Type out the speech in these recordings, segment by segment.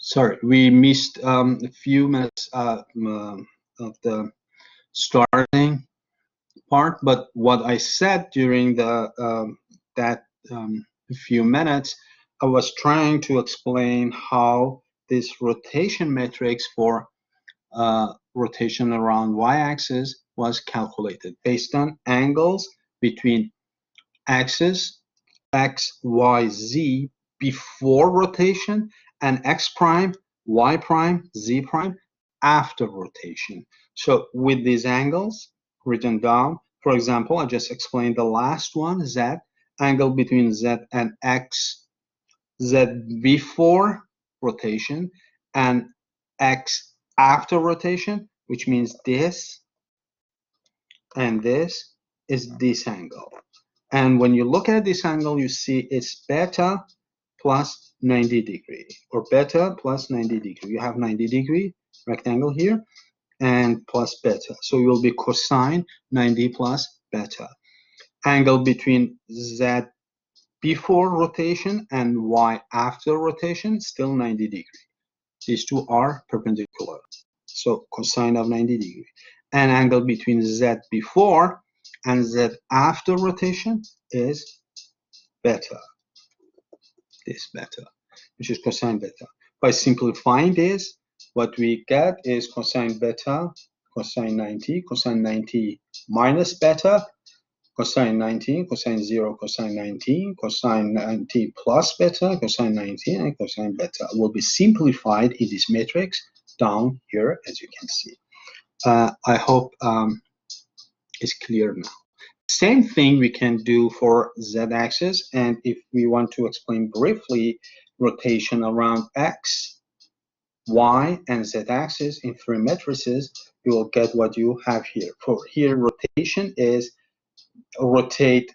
Sorry, we missed a few minutes of the starting part, but what I said during the that few minutes, I was trying to explain how this rotation matrix for rotation around y-axis was calculated based on angles between axis x, y, z before rotation and x prime, y prime, z prime after rotation. So with these angles written down, for example, I just explained the last one, z, angle between z and x, z before rotation and x after rotation, which means this and this is this angle. And when you look at this angle, you see it's beta plus 90 degree or beta plus 90 degree. You have 90 degree rectangle here and plus beta. So it will be cosine 90 plus beta. Angle between z before rotation and y after rotation, still 90 degree. These two are perpendicular. So cosine of 90 degree. And angle between z before and z after rotation is beta. This beta, which is cosine beta. By simplifying this, what we get is cosine beta, cosine 90 minus beta, cosine 19, cosine 0, cosine 19, cosine 90 plus beta, cosine 19, and cosine beta will be simplified in this matrix down here, as you can see. I hope it's clear now. Same thing we can do for z-axis, and if we want to explain briefly rotation around x, y, and z-axis in three matrices, you will get what you have here. For here, rotation is rotate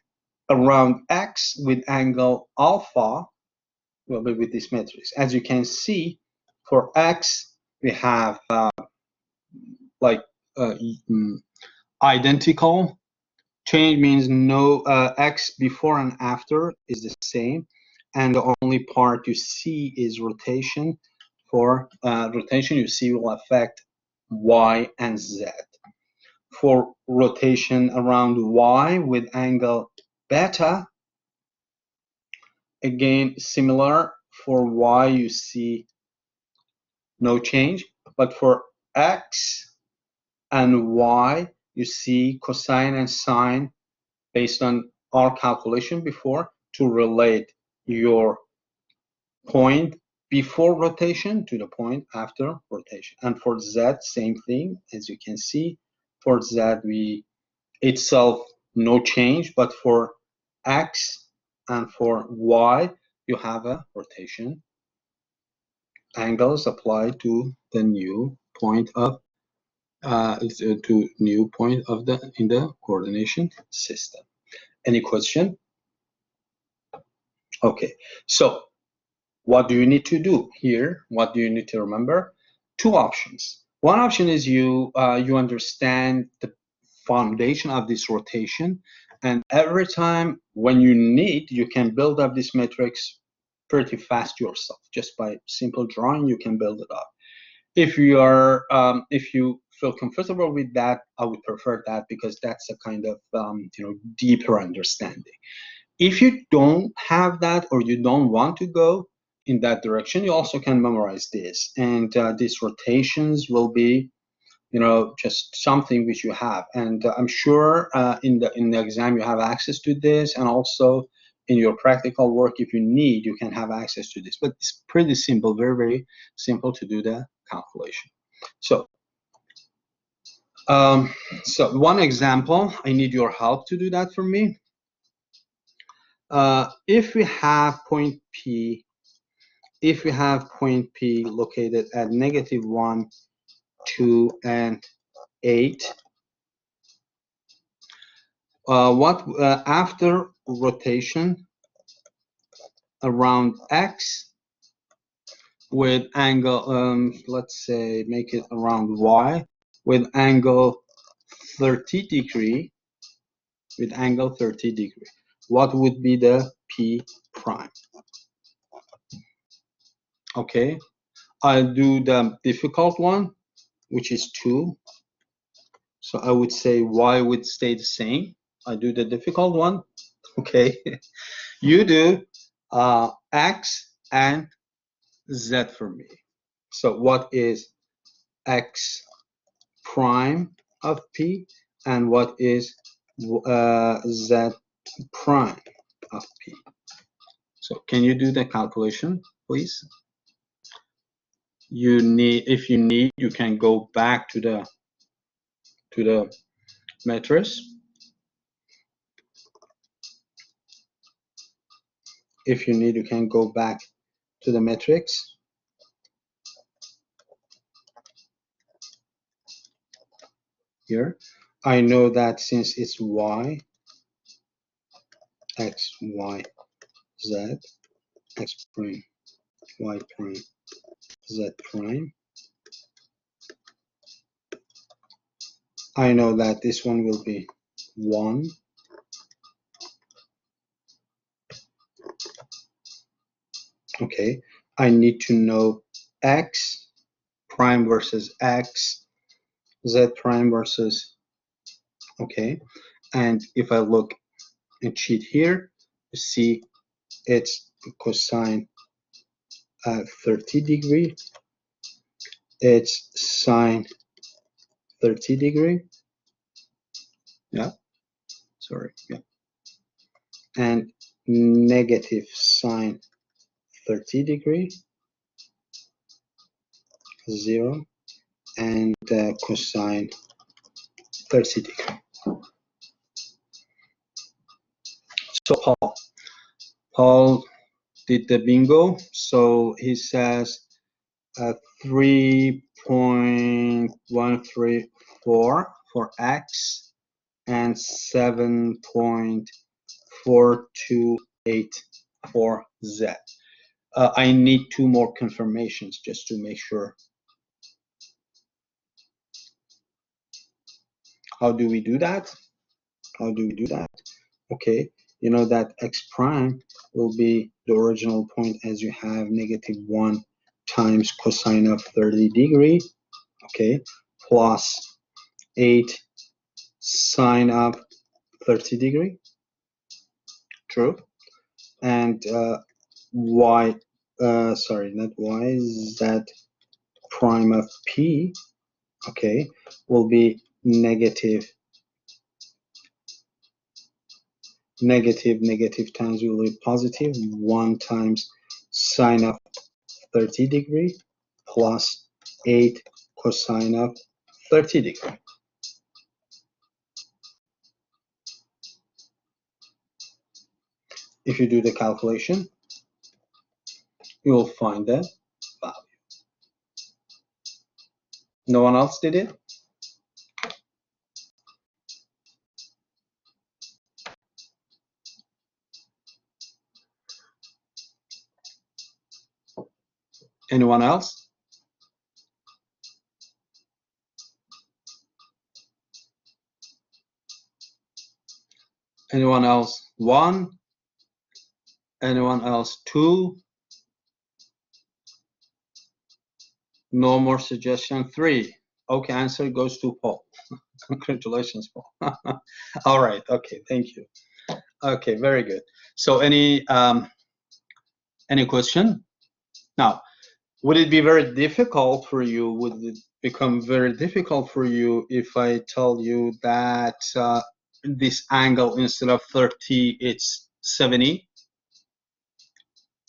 around x with angle alpha, will be with this matrix. As you can see, for x, we have identical. Change means no x before and after is the same, and the only part you see is rotation. For rotation, you see will affect y and z. For rotation around y with angle beta, again similar. For y, you see no change, but for x and y, you see cosine and sine based on our calculation before to relate your point before rotation to the point after rotation. And for z, same thing. As you can see, for z, we itself no change, but for x and for y, you have a rotation angles applied to the new point of in the coordination system. Any question? Okay, so what do you need to do here? What do you need to remember? Two options. One option is you understand the foundation of this rotation, and every time when you need, you can build up this matrix pretty fast yourself. Just by simple drawing, you can build it up. If you are, if you feel comfortable with that, I would prefer that because that's a kind of deeper understanding. If you don't have that or you don't want to go in that direction, you also can memorize this, and these rotations will be just something which you have, and I'm sure in the exam you have access to this, and also in your practical work, if you need, you can have access to this. But it's pretty simple, very, very simple to do the calculation. So so one example, I need your help to do that for me. If we have point P located at -1, 2, and 8, after rotation around x with angle, let's say make it around y with angle 30 degree, what would be the P prime? Okay, I'll do the difficult one, which is 2. So I would say y would stay the same. I do the difficult one. Okay. You do x and z for me. So what is x prime of p and what is z prime of p? So can you do the calculation, please? If you need, you can go back to the matrix. If you need, you can go back to the matrix. Here, I know that since it's y, x, y, z, x prime, y prime, z prime, I know that this one will be 1. Okay, I need to know x prime versus x, z prime versus, okay, and if I look and cheat here, you see it's cosine 30 degree, it's sine 30 degree, yeah, sorry, yeah, and negative sine 30 degree, 0, and cosine 30 degree. So Paul did the bingo. So he says 3.134 for x and 7.428 for z. I need 2 more confirmations just to make sure. How do we do that? How do we do that? Okay, you know that x prime will be the original point as you have -1 times cosine of 30 degree, okay, plus 8 sine of 30 degree, true, and y, sorry, not y, z prime of p, okay, will be negative times will be positive 1 times sine of 30 degree plus 8 cosine of 30 degree. If you do the calculation, you will find the value. No one else did it? Anyone else? Anyone else? 1? Anyone else? 2? No more suggestion. 3. Okay, answer goes to Paul. Congratulations, Paul. All right. Okay, thank you. Okay, very good. So any question? Now, would it be very difficult for you? Would it become very difficult for you if I tell you that this angle instead of 30, it's 70?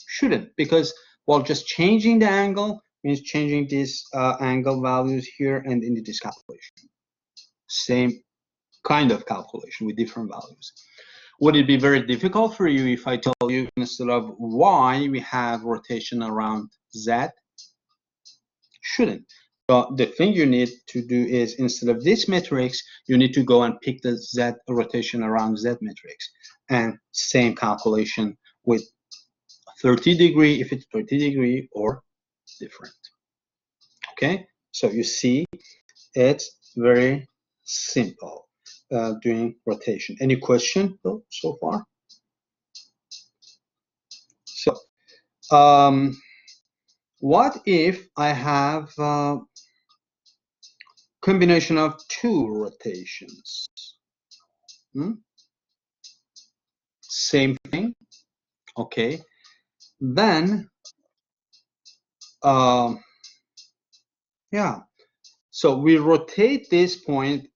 Shouldn't, because well, just changing the angle means changing these angle values here and in this calculation. Same kind of calculation with different values. Would it be very difficult for you if I tell you instead of y, we have rotation around z? Shouldn't. But the thing you need to do is instead of this matrix, you need to go and pick the z rotation around z matrix, and same calculation with 30 degree if it's 30 degree or different. Okay, so you see it's very simple doing rotation. Any question though so far? So What if I have a combination of two rotations? Same thing. Okay. Then, yeah. So we rotate this point.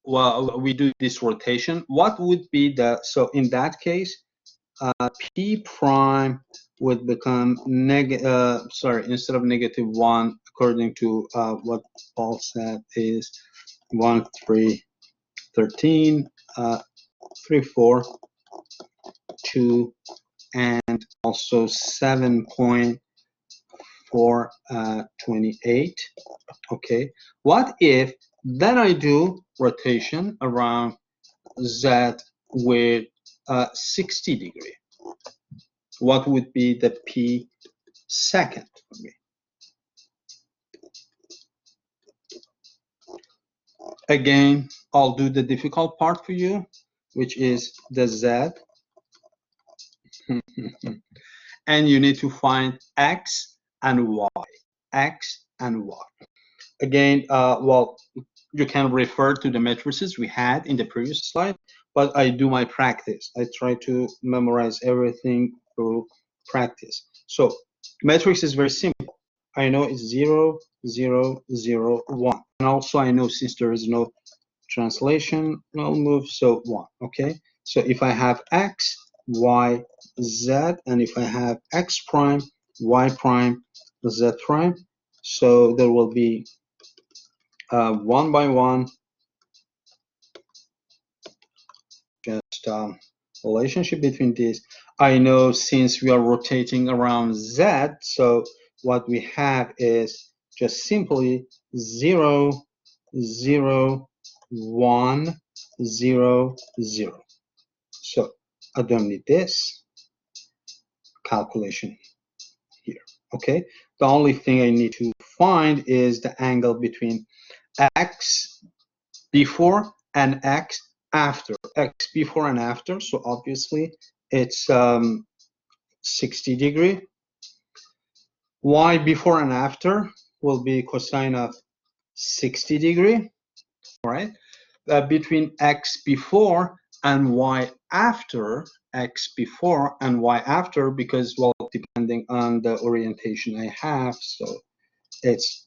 Well, we do this rotation. What would be the, so in that case, P prime would become instead of -1, according to what Paul said, is 1, 3, 13, 3, 4, 2, and also 7.428. Okay. What if then I do rotation around Z with 60 degree? What would be the P second for me? Again, I'll do the difficult part for you, which is the Z. And you need to find X and Y. X and Y. Again, well, you can refer to the matrices we had in the previous slide, but I do my practice. I try to memorize everything through practice. So matrix is very simple. I know it's 0, 0, 0, 1. And also I know since there is no translation, I'll move, so 1, okay? So if I have X, Y, Z, and if I have X prime, Y prime, Z prime, so there will be one by one, just relationship between these. I know since we are rotating around Z, so what we have is just simply 0, 0, 1, 0, 0. So I don't need this calculation here, okay? The only thing I need to find is the angle between X before and X after. X before and after, so obviously it's 60 degree. Y before and after will be cosine of 60 degree, all right? Between X before and Y after, X before and Y after, because, well, depending on the orientation I have, so it's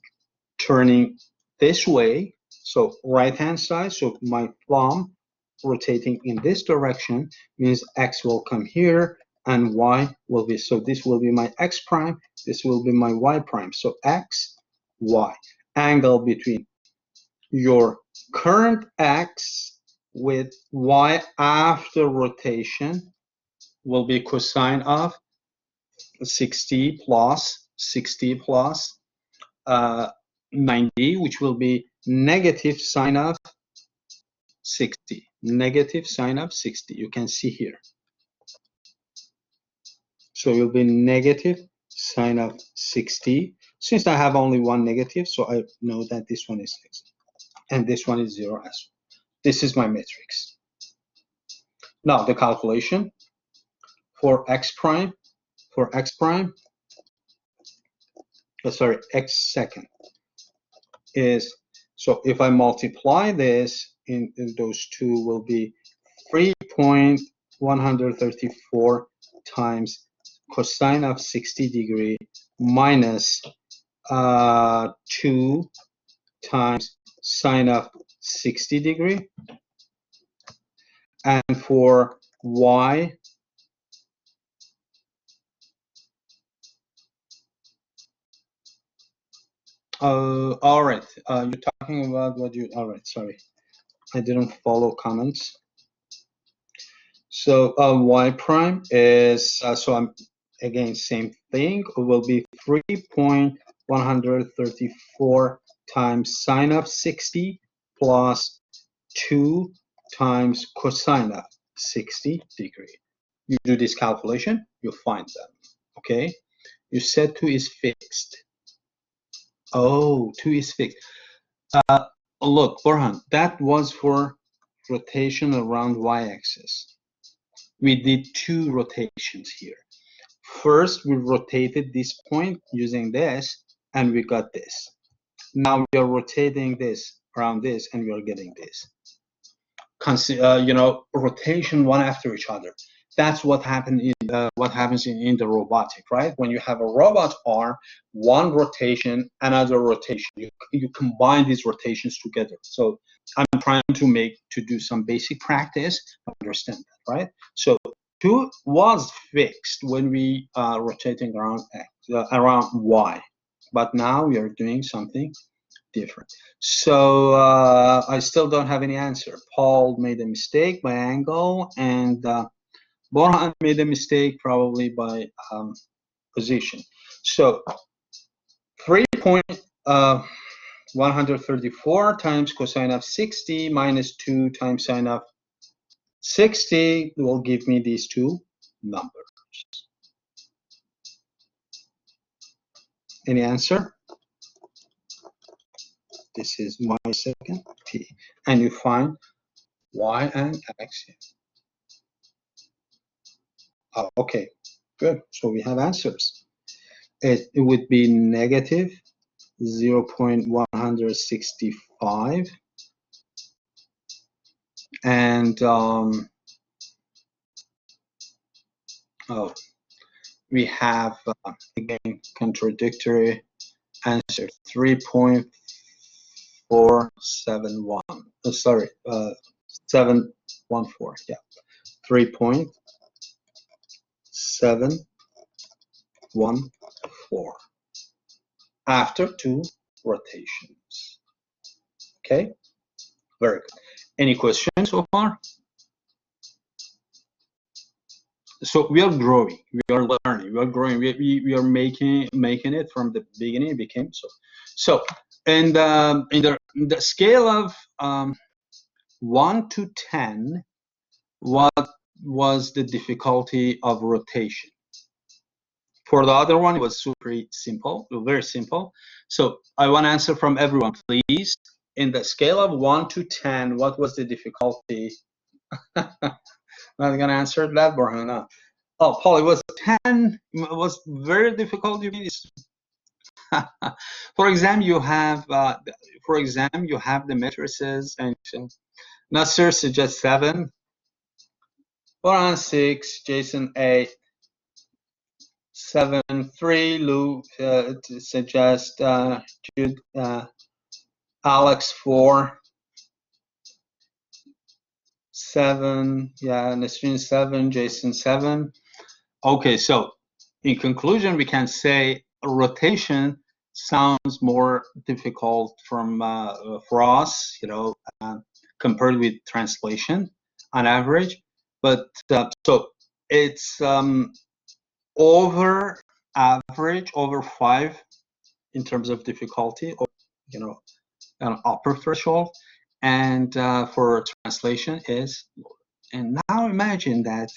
turning this way, so right hand side, so my thumb rotating in this direction means X will come here and Y will be, so this will be my X prime, this will be my Y prime, so X, Y. Angle between your current X with Y after rotation will be cosine of 60 plus 90, which will be negative sine of 60. Negative sine of 60. You can see here. So it will be negative sine of 60. Since I have only one negative, so I know that this one is 60. And this one is 0 as well. This is my matrix. Now the calculation for X prime, X second is, so if I multiply this in those two will be 3.134 times cosine of 60 degree minus 2 times sine of 60 degree. And for Y, all right, you're talking about what you, all right, sorry, I didn't follow comments. So Y prime is, so I'm, again, same thing, it will be 3.134 times sine of 60 plus 2 times cosine of 60 degree. You do this calculation, you find them, okay? You said 2 is fixed. Oh, 2 is fixed. Look, Borhan, that was for rotation around y-axis. We did 2 rotations here. First, we rotated this point using this, and we got this. Now we are rotating this around this, and we are getting this. Rotation one after each other. That's what happens in the robotic, right? When you have a robot arm, one rotation, another rotation. You combine these rotations together. So I'm trying to do some basic practice to understand that, right? So 2 was fixed when we rotating around X, around Y, but now we are doing something different. So I still don't have any answer. Paul made a mistake by angle, and Borhan made a mistake probably by position. So 3.134 times cosine of 60 minus 2 times sine of 60 will give me these two numbers. Any answer? This is y second t, and you find y and x. Oh, okay, good. So we have answers. It would be negative 0.165, and we have again contradictory answer 3.471. Sorry, 714. Yeah, 3.714 after 2 rotations. Okay, very good. Any questions so far? So we are growing, we are learning, we are growing, we are making it from the beginning. It became so. And in the scale of 1 to 10, what was the difficulty of rotation? For the other one, it was super simple, very simple. So I want to answer from everyone, please. In the scale of 1 to 10, what was the difficulty? Not gonna answer that, Borhana. Oh, Paul, it was 10. It was very difficult. You mean? For exam, you have the matrices, and Nasser suggests 7. Borhan 6. Jason 8. 7. 3. Lou suggests Jude. Alex 4. 7. Yeah, Nasrin 7. Jason 7. Okay, so in conclusion, we can say rotation sounds more difficult for us, compared with translation on average. But so it's over average, over 5 in terms of difficulty, or an upper threshold, and for translation is. And now imagine that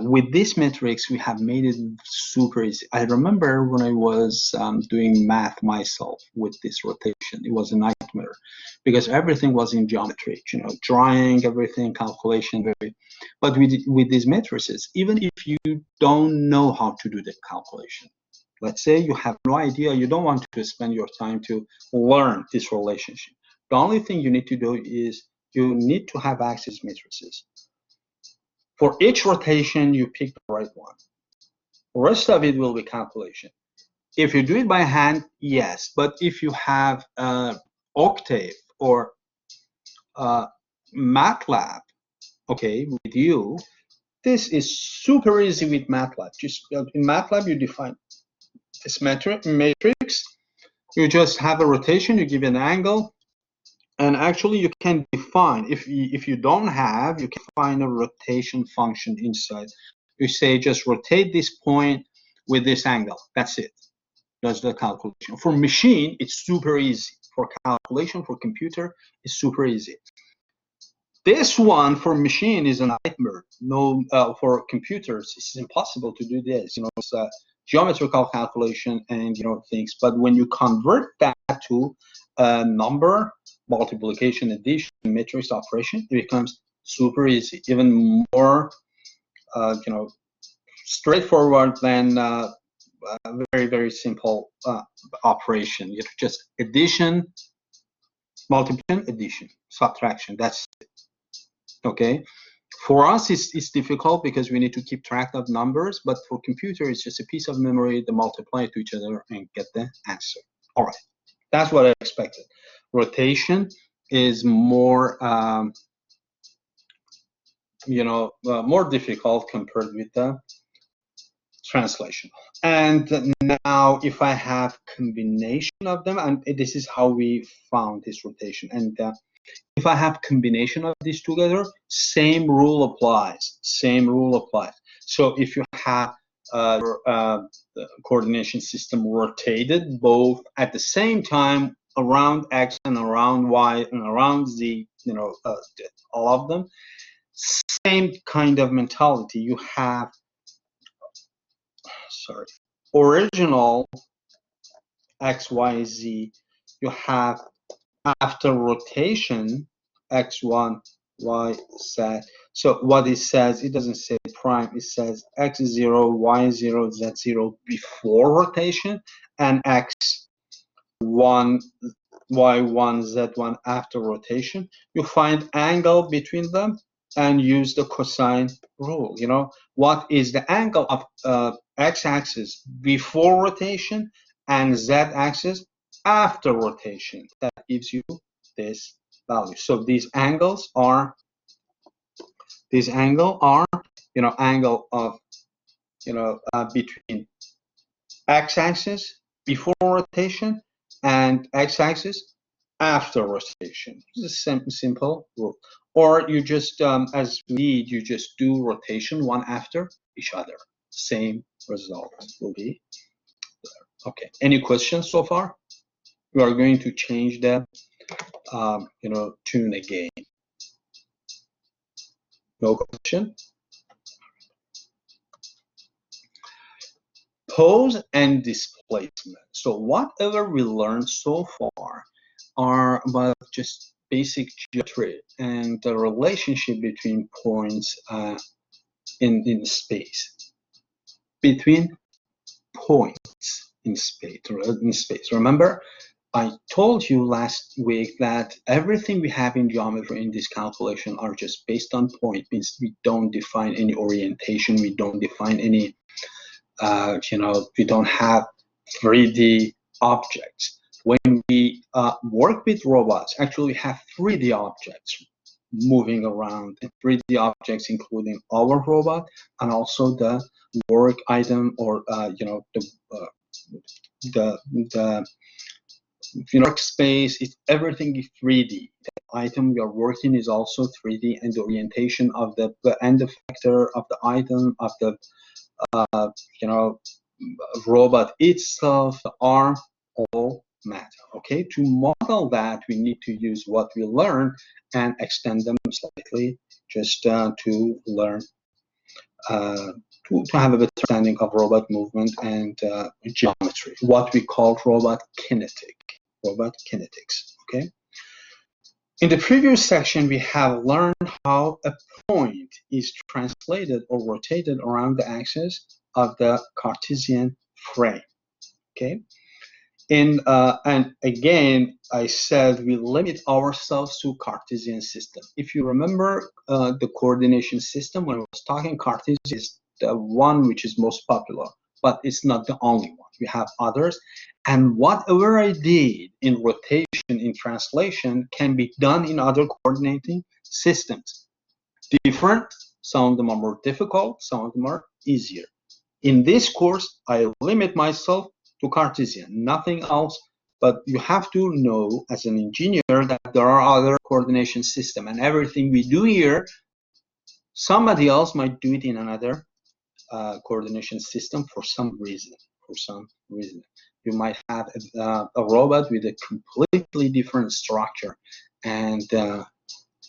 with this matrix, we have made it super easy. I remember when I was doing math myself with this rotation, it was a nightmare because everything was in geometry, drawing everything, calculation, but with these matrices, even if you don't know how to do the calculation, let's say you have no idea, you don't want to spend your time to learn this relationship. The only thing you need to do is you need to have axis matrices. For each rotation, you pick the right one. The rest of it will be calculation. If you do it by hand, yes. But if you have Octave or MATLAB, okay, with you, this is super easy with MATLAB. Just in MATLAB, you define this matrix. You just have a rotation. You give an angle. And actually, you can define, if you don't have, you can find a rotation function inside. You say just rotate this point with this angle. That's it. That's the calculation. For machine, it's super easy. For calculation, for computer, it's super easy. This one for machine is a nightmare. No, for computers, it's impossible to do this. It's a geometrical calculation and things. But when you convert that to a number, multiplication, addition, matrix operation, it becomes super easy. Even more, straightforward than very, very simple operation. You just addition, multiplication, addition, subtraction. That's it. Okay. For us, it's difficult because we need to keep track of numbers, but for computer, it's just a piece of memory to multiply to each other and get the answer. All right. That's what I expected. Rotation is more, more difficult compared with the translation. And now if I have combination of them, and this is how we found this rotation, and if I have combination of these together, same rule applies. Same rule applies. So if you have your the coordination system rotated both at the same time around X and around Y and around Z, all of them, same kind of mentality. You have, sorry, original X, Y, Z. You have after rotation X1, Y, Z. So what it says, it doesn't say prime, it says X0, Y0, Z0 before rotation, and X1, Y1, Z1 after rotation. You find angle between them and use the cosine rule. What is the angle of X-axis before rotation and Z-axis after rotation? That gives you this value. So these angles are angle of between X-axis before rotation and X-axis after rotation. It's a simple rule. Or you just, as we need, you just do rotation one after each other. Same result will be there. Okay. Any questions so far? We are going to change the tune again. No question? Pose and displacement. So whatever we learned so far are about just basic geometry and the relationship between points in space. Between points in space. Remember, I told you last week that everything we have in geometry in this calculation are just based on point. Means we don't define any orientation. We don't define any, we don't have 3D objects. When we work with robots, actually we have 3D objects moving around, and 3D objects including our robot and also the work item or the workspace. Is everything is 3D. The item we are working is also 3D, and the orientation of the end effector of the item of the robot itself, the arm, all matter. Okay, to model that, we need to use what we learn and extend them slightly, just to learn to have a better understanding of robot movement and geometry, what we call robot kinetics. Okay. In the previous section, we have learned how a point is translated or rotated around the axis of the Cartesian frame. Okay. And again, I said we limit ourselves to Cartesian system. If you remember the coordination system, when I was talking, Cartesian is the one which is most popular, but it's not the only one. We have others. And whatever I did in rotation, in translation, can be done in other coordinating systems. Different, some of them are more difficult, some of them are easier. In this course, I limit myself to Cartesian, nothing else, but you have to know as an engineer that there are other coordination systems, and everything we do here, somebody else might do it in another coordination system for some reason. You might have a robot with a completely different structure, and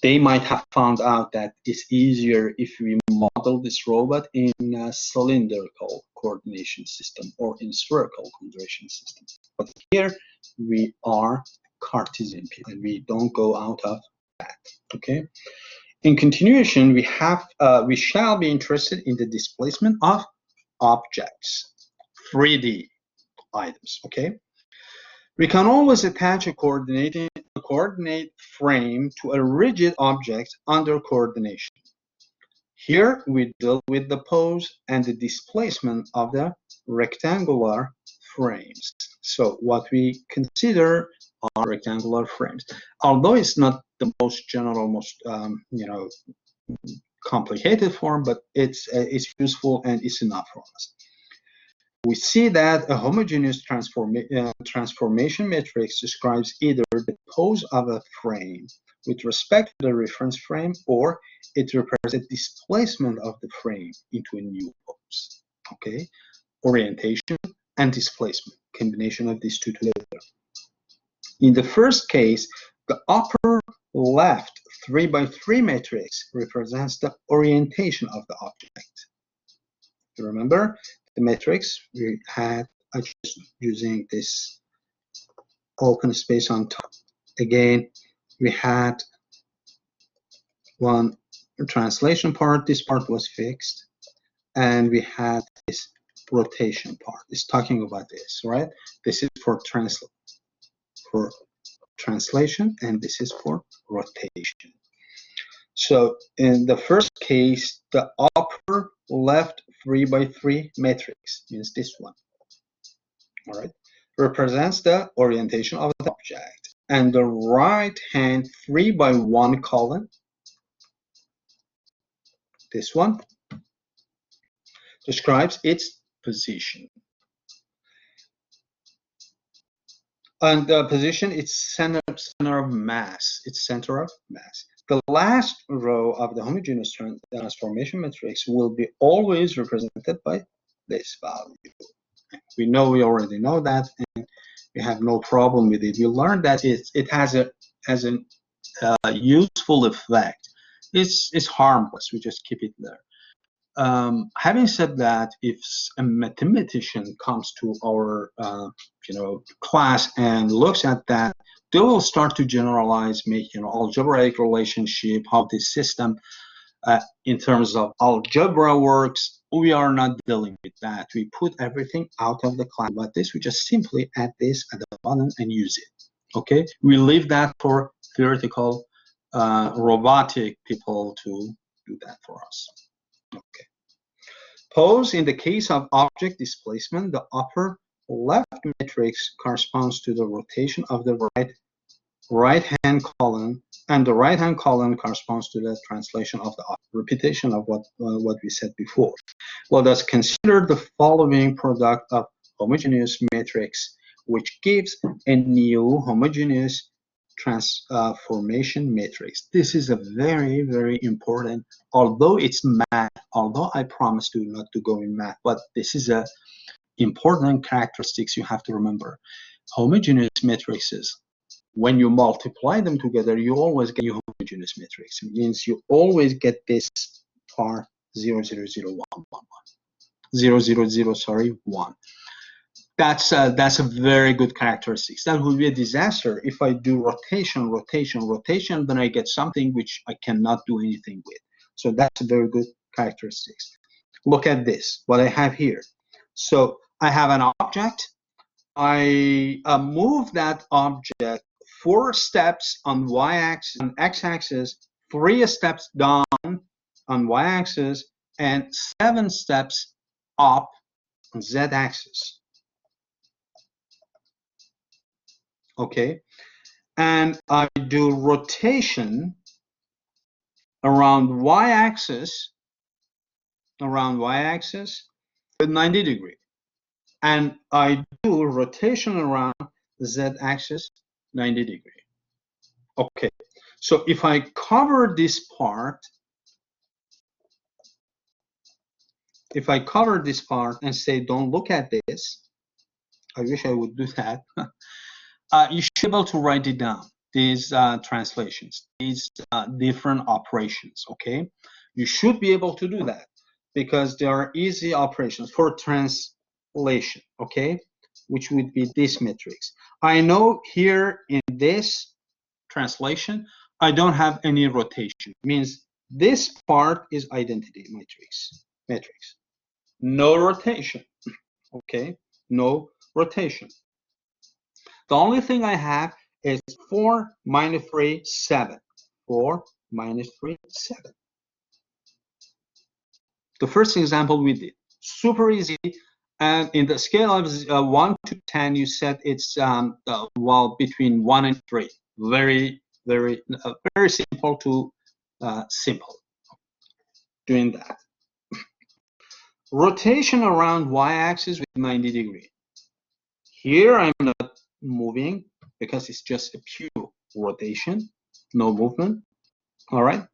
they might have found out that it's easier if we model this robot in a cylindrical coordination system or in spherical coordination system. But here we are Cartesian people, and we don't go out of that. Okay. In continuation, we shall be interested in the displacement of objects, 3D items, okay? We can always attach a coordinate frame to a rigid object under coordination. Here we deal with the pose and the displacement of the rectangular frames. So what we consider are rectangular frames. Although it's not the most general, most complicated form, but it's useful and it's enough for us. We see that a homogeneous transformation matrix describes either the pose of a frame with respect to the reference frame, or it represents the displacement of the frame into a new pose. Okay, orientation and displacement, combination of these two together. In the first case, the upper left 3x3 matrix represents the orientation of the object. You remember the matrix we had just using this open space on top. Again, we had one translation part. This part was fixed, and we had this rotation part. It's talking about this, right? This is for translation, and this is for rotation. So in the first case, the upper left 3x3 matrix means this one, all right, represents the orientation of the object, and the right hand 3x1 column, this one, describes its position. And the position, it's center of mass. It's center of mass. The last row of the homogeneous transformation matrix will be always represented by this value. We already know that, and we have no problem with it. We learned that it has a useful effect. It's harmless. We just keep it there. Having said that, if a mathematician comes to our class and looks at that, they will start to generalize, make algebraic relationship, how this system in terms of algebra works. We are not dealing with that. We put everything out of the class, but this we just simply add this at the bottom and use it. Okay, we leave that for theoretical robotic people to do that for us. Okay. Pose, in the case of object displacement, the upper left matrix corresponds to the rotation of the right-hand column, and the right-hand column corresponds to the translation of the repetition of what we said before. Let us consider the following product of homogeneous matrix, which gives a new homogeneous transformation matrix. This is a very, very important, although it's math, although I promised you not to go in math, but this is a important characteristics you have to remember. Homogeneous matrices, when you multiply them together, you always get a homogeneous matrix. It means you always get this part 0, 0, 0, 1, 1, 1. 0, 0, 0, sorry, 1. That's a very good characteristics. That would be a disaster if I do rotation, rotation, rotation, then I get something which I cannot do anything with. So that's a very good characteristics. Look at this, what I have here. So I have an object. I move that object 4 steps on y-axis, on x-axis, 3 steps down on y-axis, and 7 steps up on z-axis. Okay, and I do rotation around y-axis with 90 degrees, and I do rotation around z-axis 90 degrees. Okay, so if I cover this part, and say don't look at this, I wish I would do that. You should be able to write it down, these translations, these different operations, okay? You should be able to do that because they are easy operations for translation, okay? Which would be this matrix. I know here in this translation, I don't have any rotation. It means this part is identity matrix. no rotation. Okay, no rotation. The only thing I have is 4 minus 3, 7. 4 minus 3, 7. The first example we did, super easy. And in the scale of 1 to 10, you said it's well, between 1 and 3. Very, very, very simple to simple. Doing that. Rotation around y-axis with 90 degrees. Here I'm not moving because it's just a pure rotation, no movement. All right.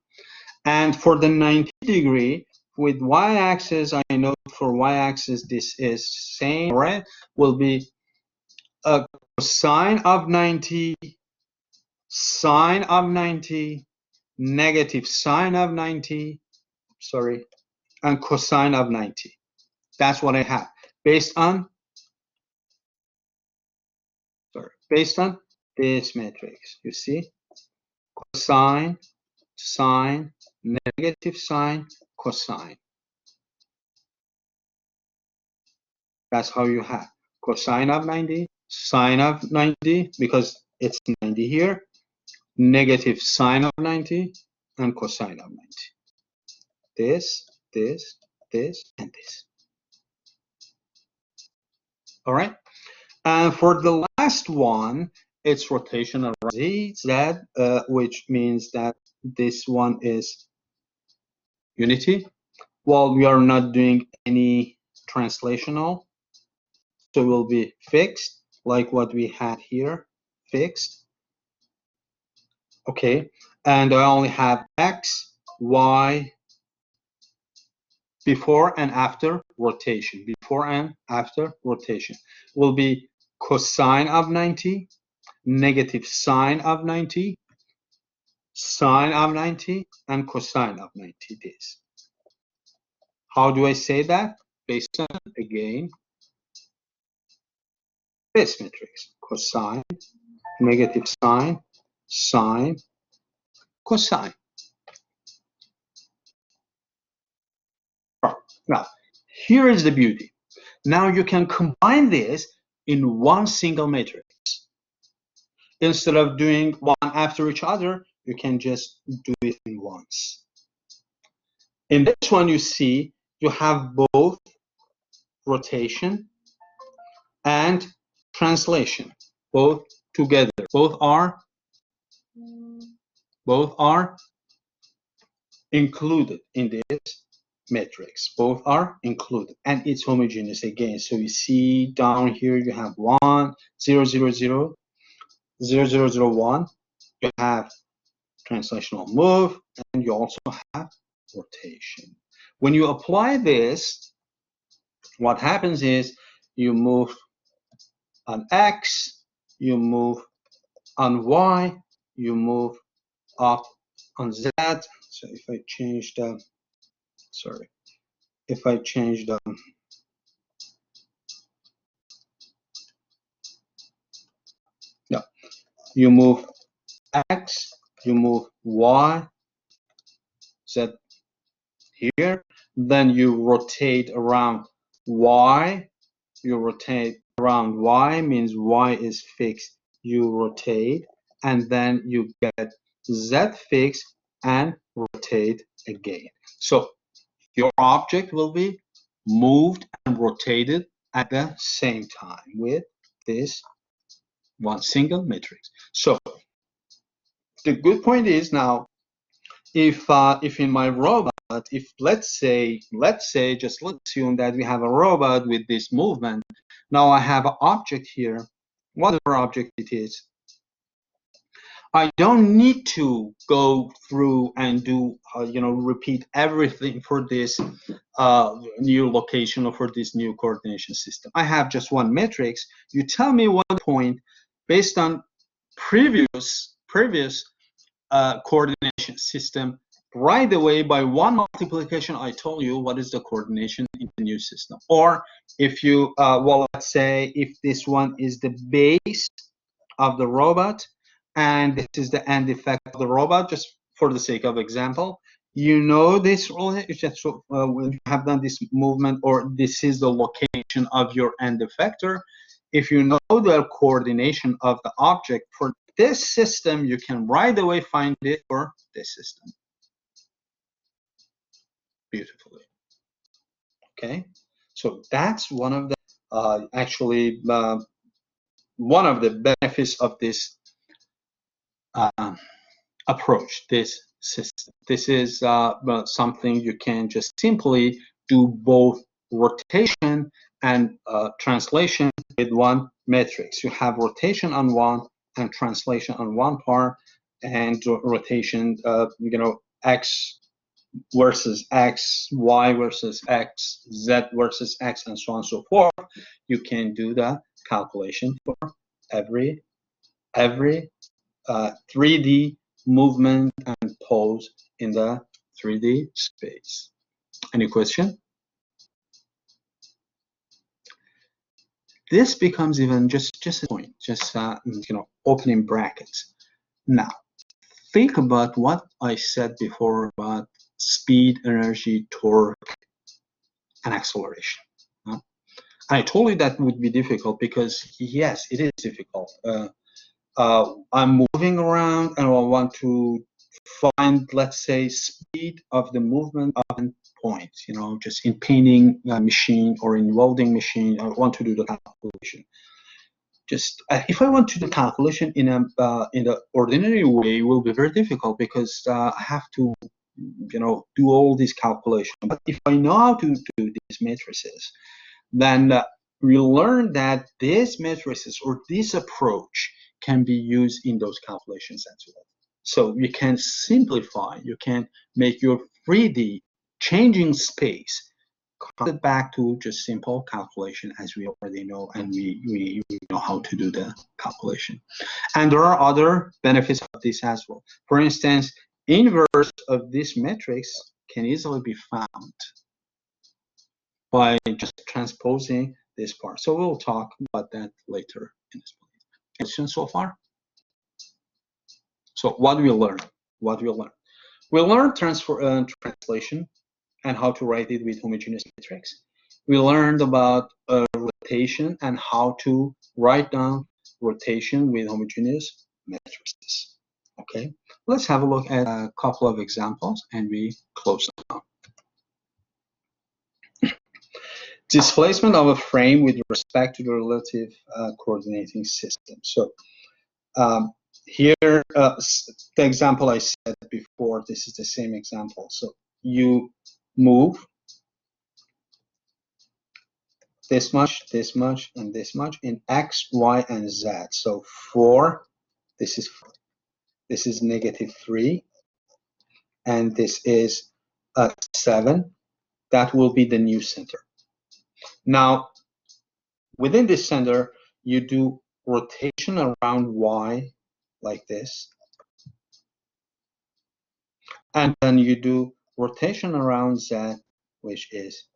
And for the 90 degree with y-axis, I know for y-axis this is same, right? Will be a cosine of 90, sine of 90, negative sine of 90, sorry, and cosine of 90. That's what I have based on this matrix. You see, cosine, sine, negative sine, cosine. That's how you have cosine of 90, sine of 90, because it's 90 here, negative sine of 90, and cosine of 90. This, this, this, and this. All right. And for the last one, it's rotation around z, which means that this one is unity. Well, we are not doing any translational, so it will be fixed, like what we had here, fixed. Okay, and I only have x, y, before and after rotation. Before and after rotation will be cosine of 90, negative sine of 90, sine of 90, and cosine of 90 this. How do I say that? Based on, again, this matrix, cosine, negative sine, sine, cosine. Now, here is the beauty. Now you can combine this in one single matrix. Instead of doing one after each other, you can just do it in once. In this one, you see you have both rotation and translation, both together. Both are included in this matrix. Both are included, and it's homogeneous again. So you see down here you have 1, 0, 0, 0, 0, 0, 0, 1. You have translational move, and you also have rotation. When you apply this, what happens is you move on X, you move on Y, you move up on Z. So if I change the, sorry, if I change the, yeah, you move X, you move Y, Z here, then you rotate around Y, you rotate around Y, means Y is fixed, you rotate, and then you get Z fixed and rotate again. So your object will be moved and rotated at the same time with this one single matrix. So the good point is now, if in my robot, if let's say just let's assume that we have a robot with this movement. Now I have an object here, whatever object it is. I don't need to go through and do repeat everything for this new location or for this new coordination system. I have just one matrix. You tell me one point based on previous coordination system. Right away, by one multiplication, I told you what is the coordination in the new system. Or if you, well, let's say if this one is the base of the robot, and this is the end effect of the robot, just for the sake of example, You know this rule, so when you have done this movement, or this is the location of your end effector. If you know the coordination of the object for this system, you can right away find it for this system beautifully. Okay, so that's one of the actually one of the benefits of this uh, approach, this system. This is something you can just simply do both rotation and translation with one matrix. You have rotation on one and translation on one part, and rotation, x versus x, y versus x, z versus x, and so on and so forth. You can do the calculation for every 3D movement and pose in the 3D space. Any question? This becomes even just a point, just opening brackets. Now, think about what I said before about speed, energy, torque, and acceleration. I told you that would be difficult because yes, it is difficult. I'm moving around and I want to find, let's say, speed of the movement of points, just in painting a machine or in welding machine. I want to do the calculation. Just if I want to do the calculation in the ordinary way, it will be very difficult because I have to, do all these calculations. But if I know how to do these matrices, then we learn that these matrices or this approach can be used in those calculations as well. So you can simplify, you can make your 3D changing space, cut it back to just simple calculation as we already know, and we know how to do the calculation. And there are other benefits of this as well. For instance, inverse of this matrix can easily be found by just transposing this part. So we'll talk about that later in this point. Questions so far? So what do we learn? What do we learn? We learned translation and how to write it with homogeneous matrix. We learned about rotation and how to write down rotation with homogeneous matrices. Okay, let's have a look at a couple of examples and we close down. Displacement of a frame with respect to the relative coordinating system. So here, the example I said before, this is the same example. So you move this much, and this much in x, y, and z. So 4, this is -3, and this is 7. That will be the new center. Now, within this center, you do rotation around y like this, and then you do rotation around z, which is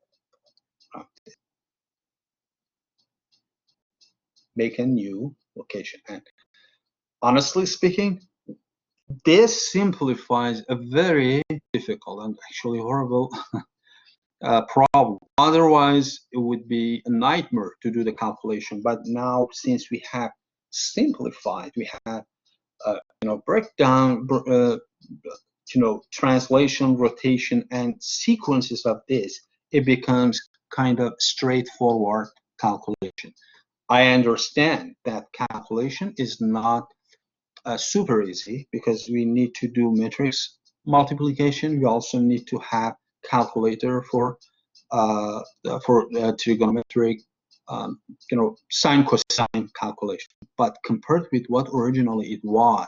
make a new location. And honestly speaking, this simplifies a very difficult and actually horrible problem. Otherwise, it would be a nightmare to do the calculation. But now, since we have simplified, we have breakdown, translation, rotation, and sequences of this, it becomes kind of straightforward calculation. I understand that calculation is not super easy because we need to do matrix multiplication. We also need to have calculator for trigonometric, sine cosine calculation. But compared with what originally it was,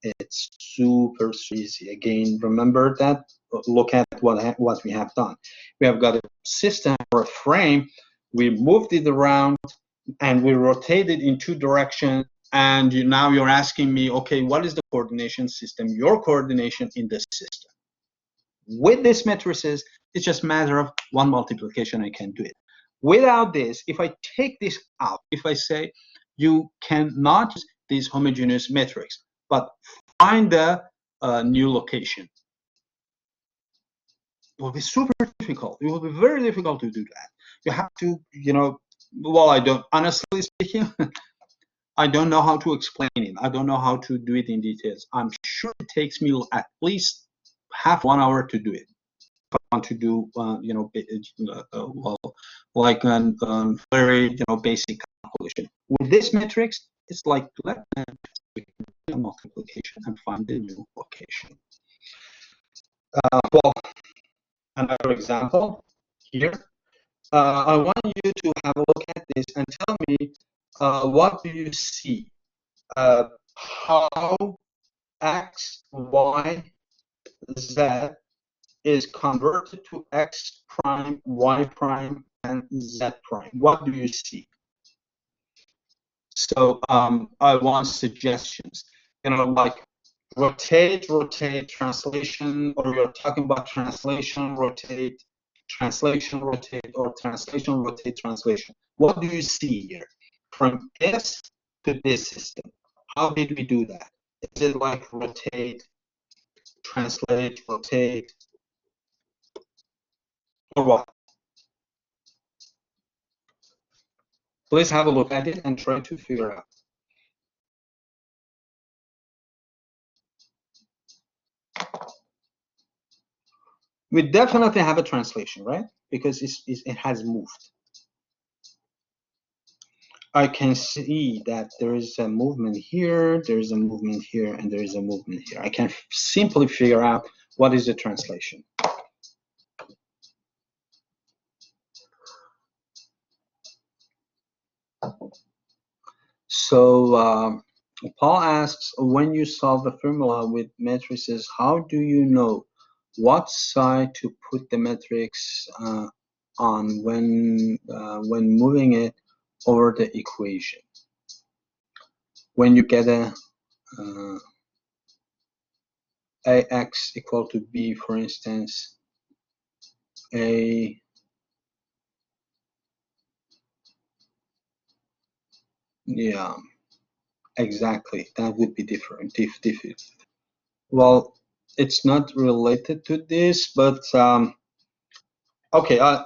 it's super easy. Again, remember that. Look at what we have done. We have got a system or a frame. We moved it around and we rotated in 2 directions. And now you're asking me, okay, what is the coordination system? Your coordination in this system. With these matrices, it's just a matter of one multiplication. I can do it. Without this, if I take this out, if I say you cannot use these homogeneous matrix, but find the new location. will be super difficult. It will be very difficult to do that. You have to, well, I don't, honestly speaking, I don't know how to explain it. I don't know how to do it in details. I'm sure it takes me at least half 1 hour to do it. If I want to do, well, like a very, basic calculation. With this matrix, it's like let a multiplication and find the new location. Well, another example here. I want you to have a look at this and tell me what do you see? How x, y, z is converted to x prime, y prime, and z prime. What do you see? So I want suggestions. Like rotate, translation, or you're talking about translation, rotate, or translation, rotate, translation. What do you see here? From this to this system, how did we do that? Is it like rotate, translate, rotate, or what? Please have a look at it and try to figure out. We definitely have a translation, right? Because it has moved. I can see that there is a movement here, there is a movement here, and there is a movement here. I can simply figure out what is the translation. So Paul asks, when you solve a formula with matrices, how do you know what side to put the matrix on when moving it over the equation? When you get a ax equal to b, for instance, yeah, exactly, that would be different. Well, it's not related to this, but okay, I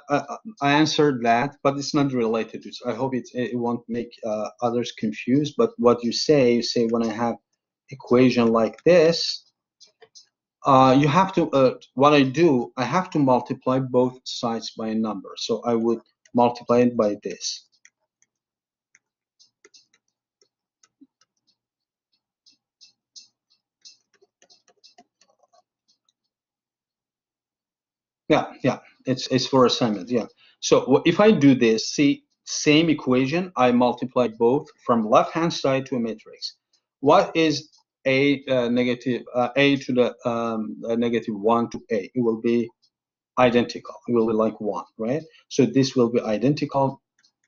answered that, but it's not related to it. I hope it won't make others confused. But what you say when I have equation like this, you have to, what I do, I have to multiply both sides by a number. So I would multiply it by this. Yeah, it's for assignment, yeah. So if I do this, see, same equation, I multiply both from left-hand side to a matrix. What is a negative, a to the negative 1 to a? It will be identical. It will be like 1, right? So this will be identical,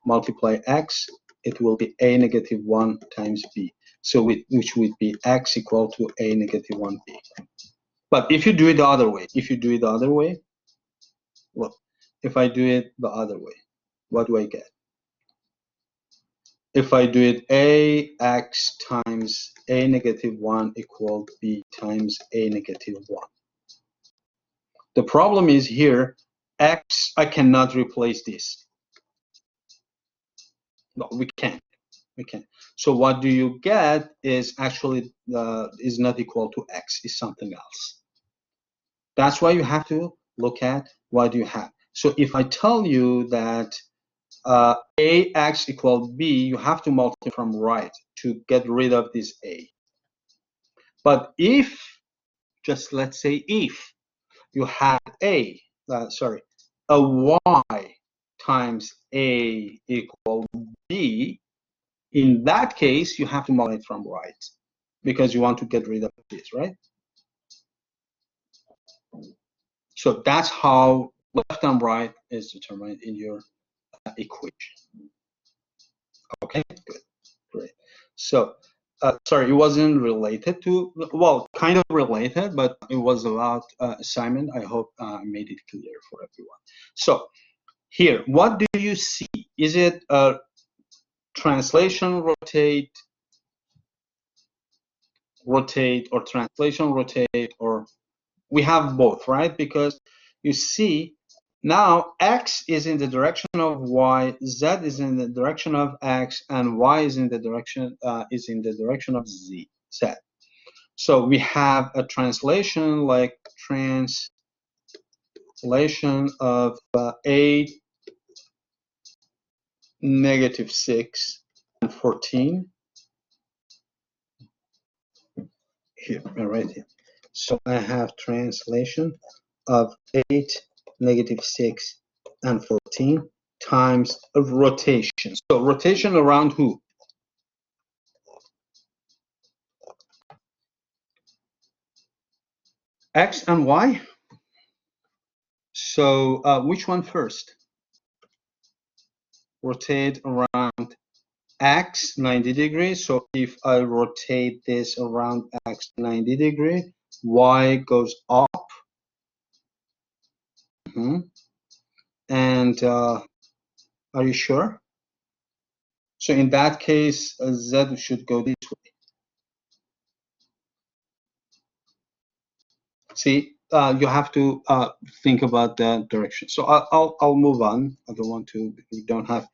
multiply x, it will be a negative 1 times b. So which would be x equal to a negative 1b. But if you do it the other way, look, if I do it the other way, what do I get? If I do it ax times a negative 1 equal b times a negative 1. The problem is here, x, I cannot replace this. No, we can't. So what do you get is actually is not equal to x, is something else. That's why you have to look at what do you have. So if I tell you that ax equal b, you have to multiply from right to get rid of this a. But if, just let's say if you had a y times a equal b, in that case, you have to multiply from right because you want to get rid of this, right? So that's how left and right is determined in your equation. Okay, good, great. So, sorry, it wasn't related to, well, kind of related, but it was about assignment. I hope I made it clear for everyone. So here, what do you see? Is it a translation rotate, or translation rotate, or we have both, right? Because you see now x is in the direction of y, z is in the direction of x, and y is in the direction of z. So we have a translation like translation of 8, -6, and 14 here, right here. So I have translation of 8, -6, and 14 times a rotation. So rotation around who? X and Y. So which one first? Rotate around X 90 degrees. So if I rotate this around X 90 degree, Y goes up. And are you sure? So in that case, Z should go this way. See, you have to think about the direction. So I'll move on. I don't want to. We don't have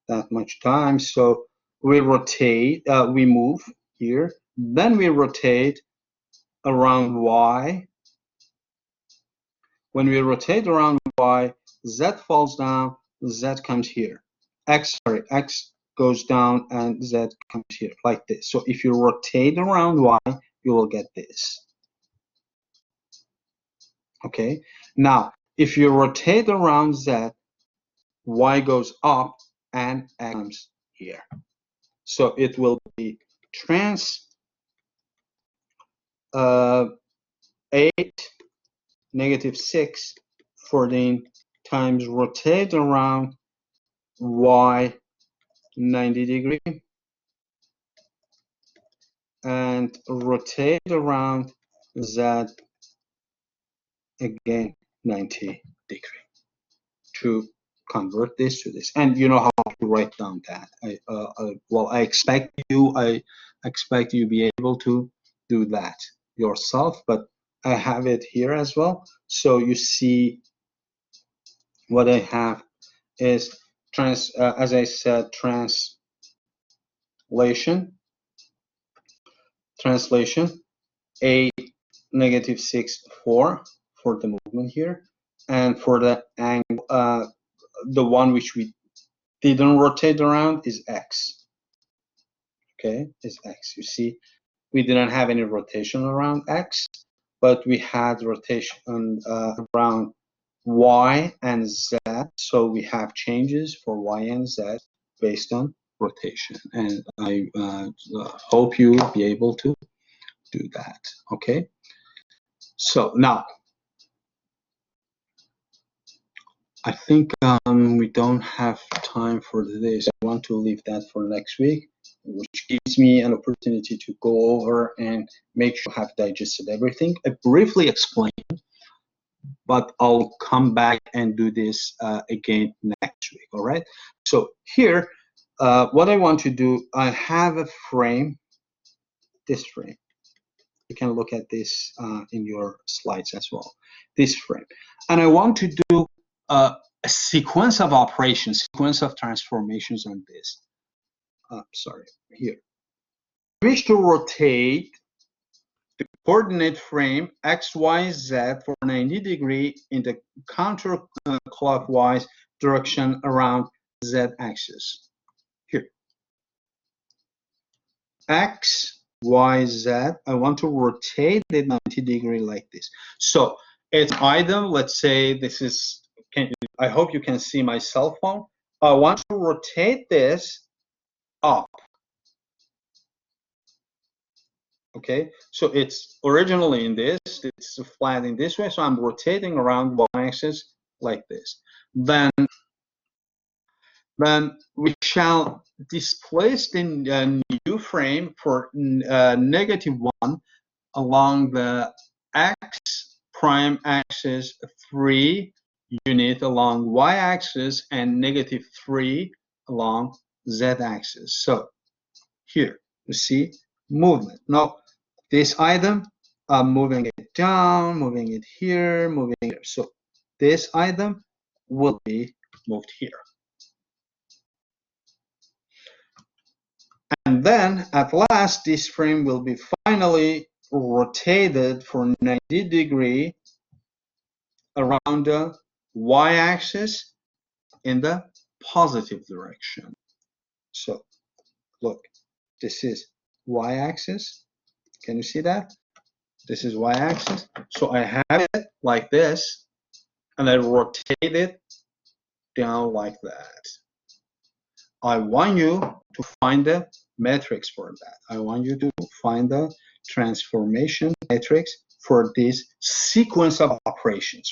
that much time. So we rotate. We move here. Then we rotate around Y. When we rotate around Y, Z falls down. Z comes here. X goes down and Z comes here like this. So if you rotate around Y, you will get this. Okay. Now, if you rotate around Z, Y goes up and X comes here. So it will be trans 8, -6, 14 times rotate around Y 90 degree and rotate around Z again 90 degree to convert this to this. And you know how to write down that. Well, I expect you be able to do that yourself, but I have it here as well. So you see what I have is as I said, translation 8, -6, 4 for the movement here, and for the angle, the one which we didn't rotate around is X. Okay, is X. You see, we didn't have any rotation around X, but we had rotation around Y and Z. So we have changes for Y and Z based on rotation. And I hope you will be able to do that. Okay. So now, I think we don't have time for this. I want to leave that for next week, which gives me an opportunity to go over and make sure I have digested everything. I briefly explained, but I'll come back and do this again next week, all right? So here, what I want to do, I have a frame, this frame. You can look at this in your slides as well, this frame. And I want to do a sequence of operations, sequence of transformations on this. Sorry, here. I wish to rotate the coordinate frame X, Y, Z for 90 degree in the counterclockwise direction around Z axis. Here. X, Y, Z, I want to rotate it 90 degree like this. So it's either, let's say this is, I hope you can see my cell phone. I want to rotate this up. Okay, so it's originally in this, it's flat in this way, so I'm rotating around y-axis like this. Then we shall displace the new frame for -1 along the x prime axis 3 unit along y-axis and -3 along z-axis. So here you see movement. Now this item, I'm moving it down, moving it here, moving it here. So this item will be moved here. And then at last, this frame will be finally rotated for 90 degrees around the y-axis in the positive direction. So look, this is y-axis. Can you see that? This is y-axis. So I have it like this, and I rotate it down like that. I want you to find the metrics for that. I want you to find the transformation matrix for this sequence of operations,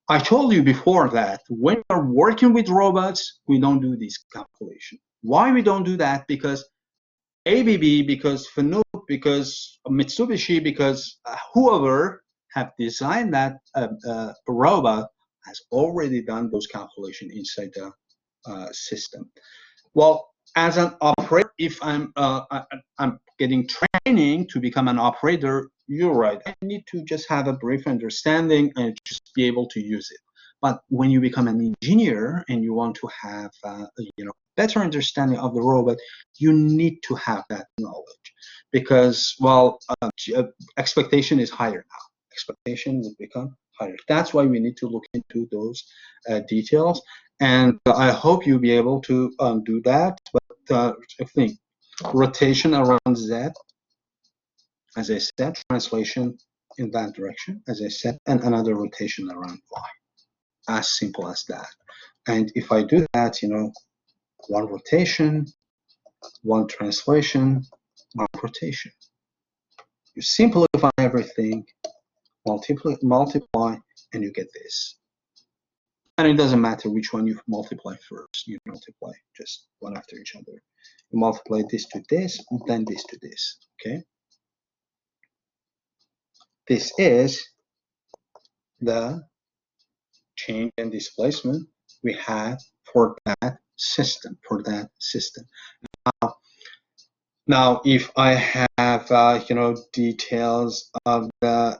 I told you before that when we're working with robots, we don't do this calculation. Why we don't do that? Because ABB, because Fanuc, because Mitsubishi, because whoever have designed that robot has already done those calculations inside the system. Well, as an operator, if I'm getting training to become an operator, you're right. I need to just have a brief understanding and just be able to use it. But when you become an engineer and you want to have better understanding of the robot, you need to have that knowledge because, well, expectation is higher now. Expectation will become higher. That's why we need to look into those details. And I hope you'll be able to do that. But I think rotation around Z, as I said, translation in that direction, as I said, and another rotation around Y. As simple as that. And if I do that, one rotation, one translation, one rotation. You simplify everything, multiply, and you get this. And it doesn't matter which one you multiply first. You multiply just one after each other. You multiply this to this, then this to this, okay? This is the change in displacement we have for that system, Now, if I have, details of the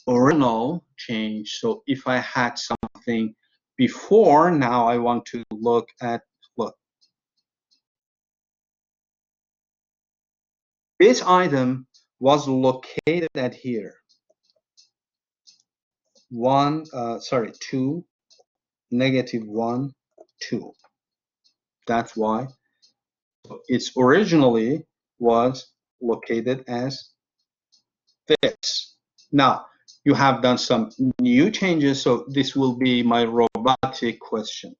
original change, so if I had something before, now I want to look. This item was located at here. 2, -1, 2. That's why it's originally was located as this. Now, you have done some new changes, so this will be my robotic question.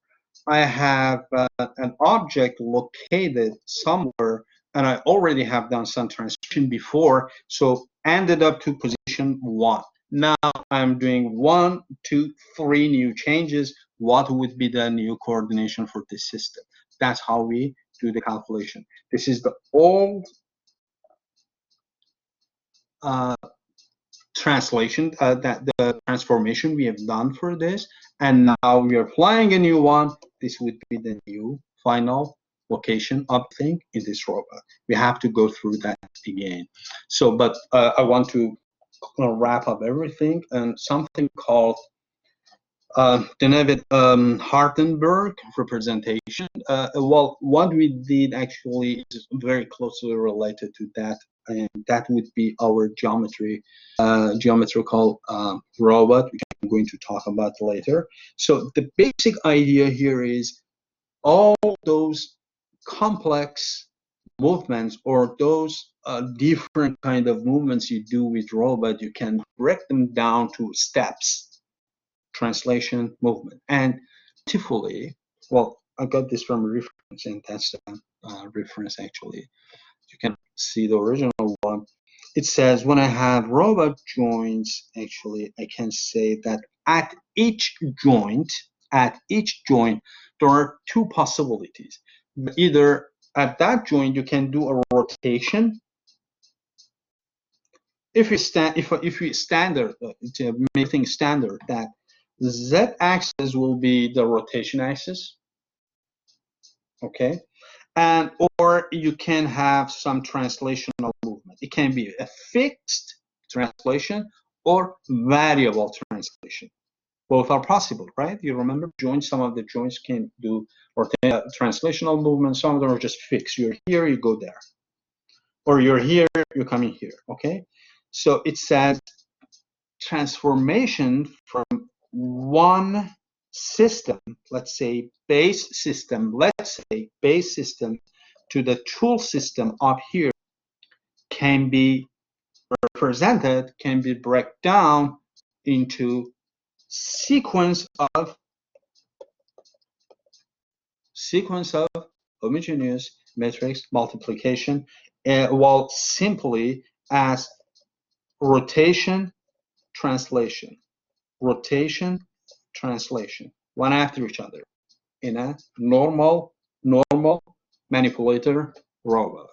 I have an object located somewhere, and I already have done some transition before, so ended up to position 1. Now I'm doing 1, 2, 3 new changes. What would be the new coordination for this system? That's how we do the calculation. This is the old translation, that the transformation we have done for this, and now we are applying a new one. This would be the new final location of thing in this robot. We have to go through that again. So, but I want to wrap up everything and something called David Hartenberg representation. Well, what we did actually is very closely related to that, and that would be our geometrical robot, which I'm going to talk about later. So the basic idea here is all those complex movements or those different kind of movements you do with robot, you can break them down to steps. Translation, movement, and beautifully, well, I got this from a reference, and that's a reference actually. You can see the original one. It says when I have robot joints, actually, I can say that at each joint, there are two possibilities. Either at that joint you can do a rotation. If we make things standard, that z-axis will be the rotation axis, okay, and or you can have some translational movement. It can be a fixed translation, or variable translation. Both are possible, right? You remember joints, some of the joints can do translational movements, some of them are just fixed. You're here, you go there. Or you're here, you're coming here, okay? So it says transformation from one system, let's say base system, to the tool system up here can be represented, can be broken down into sequence of homogeneous matrix multiplication, while simply as rotation, translation, one after each other in a normal manipulator robot,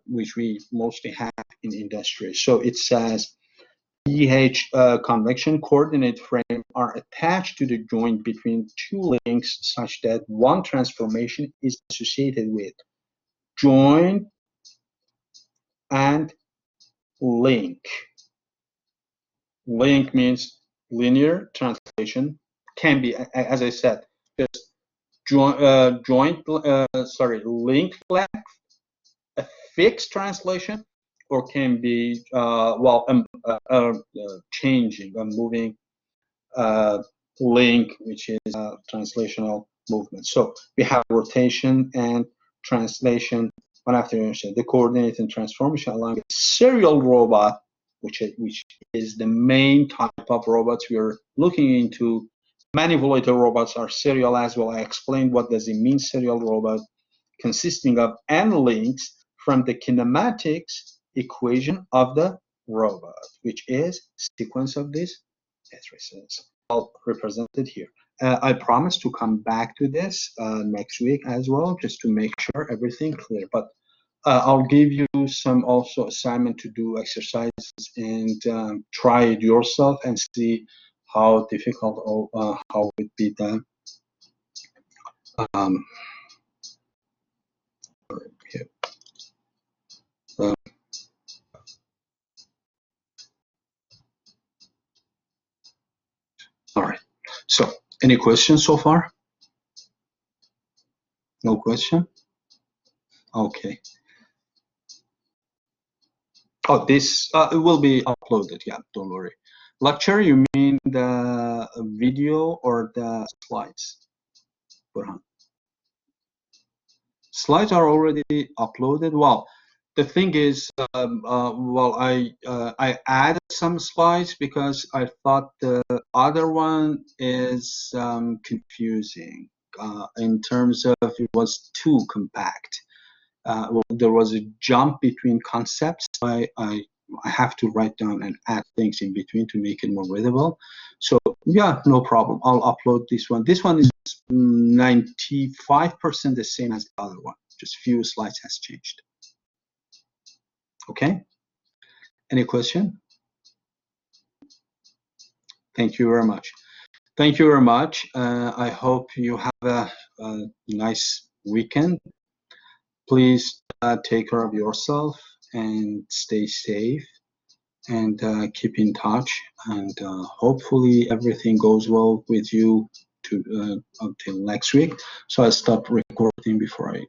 which we mostly have in industry. So it says EH convection coordinate frame are attached to the joint between two links such that one transformation is associated with joint and link. Link means linear translation, can be, as I said, just link length, a fixed translation, or can be changing or moving link, which is translational movement. So we have rotation and translation one after another. The coordinate and transformation along a serial robot, which is the main type of robots we are looking into. Manipulator robots are serial as well. I explained what does it mean serial robot, consisting of n links from the kinematics equation of the robot, which is sequence of these matrices, all represented here. I promise to come back to this next week as well, just to make sure everything clear. But I'll give you some also assignment to do exercises and try it yourself and see how difficult or how it be done. Here. All right. So, any questions so far? No question? Okay. Oh, this it will be uploaded. Yeah, don't worry. Lecture, you mean the video or the slides? Burhan? Slides are already uploaded. Well, the thing is, I added some slides because I thought the other one is confusing in terms of it was too compact. There was a jump between concepts. I have to write down and add things in between to make it more readable. So yeah, no problem. I'll upload this one. This one is 95% the same as the other one. Just few slides has changed. Okay. Any question? Thank you very much. Thank you very much. I hope you have a nice weekend. Please take care of yourself and stay safe and keep in touch. And hopefully everything goes well with you until next week. So I stop recording before I